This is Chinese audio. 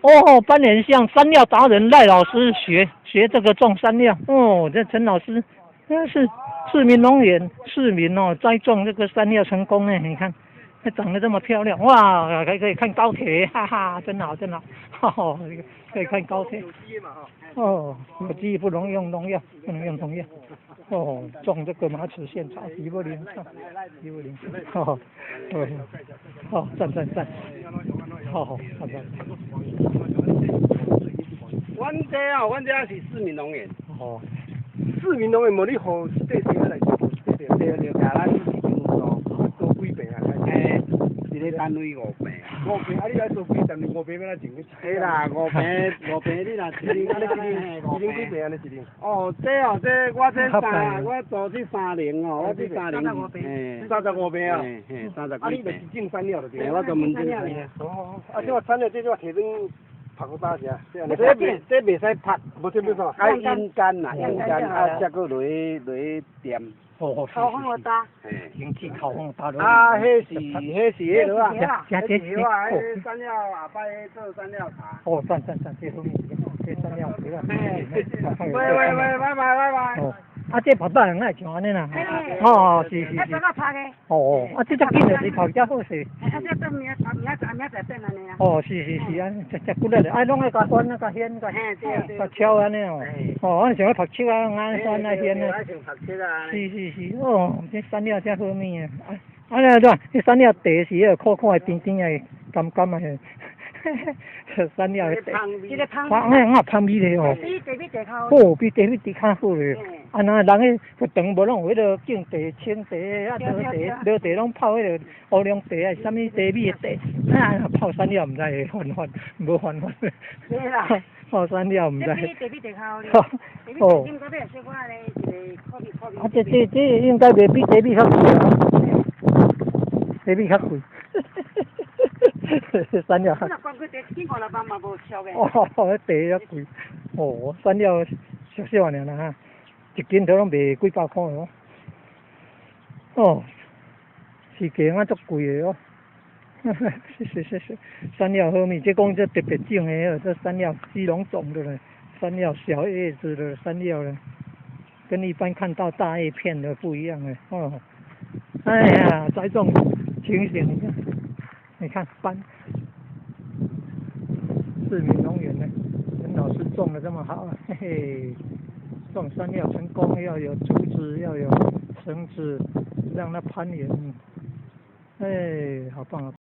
哦，斑点像山料达人赖老师学这个种山料。哦，这陈老师真是市民农园市民哦，栽种这个山料成功呢。你看，它长得这么漂亮，哇，还可以看高铁，哈哈，真好真好，哈哈，可以看高铁。哦，有机不能用农药，不能用农药。哦，种这个马齿苋草，吉不灵，吉不灵。哦，对，哦，赞赞赞，好，赞赞。阮这是市民农园。哦，市民农园无你好，对来，对，甲咱市政府做几遍啊？一个单位5平。5平，啊你来做几单位？5平要哪钱？嘿啦，5平你若一年，一年几平安尼一年？哦，这我做这30哦，我这30，嘿35平啊？嘿，30啊你就几平。是种山料就对。我专门种山料。哦，啊这山料这就提灯拍个打下，这袂使拍，无这要啥？该阴干啦，阴干啊，再搁落去点。哦，烤烘了搭，天气烤烘搭落。啊，迄落啊，加这迄山料下摆做山料茶。哦，赞，这后面这山料对啦。喂，拜拜。哦，啊，这跑大人爱像安尼啦。哦，是。还做到拍的。哦，啊，这只紧就是跑较好势。啊，这做明仔变安尼啊。哦，是安尼，只骨力的，啊，拢爱甲翻啊，甲掀，甲敲安尼哦。哦，我想要读书啊，安翻啊掀啊。是，哦，这山料真好味啊！啊，那对，这山料地是迄个苦的、甜的、甘的，山料的地。这个汤。我香味的哦。比地比地较好。哦，比地比较好嘞。啊，那人个学堂无拢有迄个种地、青地、啊落地拢泡迄个乌龙地啊，什么地米的地，啊泡山料毋知会犯，无犯。对啦。泡山料毋知。地比地较好咧。哦。应该要小可咧，一个科比。啊，这应该袂比地米较贵啊。地米较贵。山料。那光佢地150万嘛无超嘅。哦，地较贵。哦，山料小尔啦哈，一斤都拢卖几百块哦。哦，是价啊足贵的哦。是，山料好味，这讲这特别种的哦，这山料基隆种的嘞，山料小叶子的山料嘞，跟一般看到大叶片的不一样嘞。哦，哎呀，栽种情形，你看斑，市民农园呢，陈老师种的这么好，嘿嘿，种山料成功要有竹子，要有绳子，让它攀援，哎，好棒啊！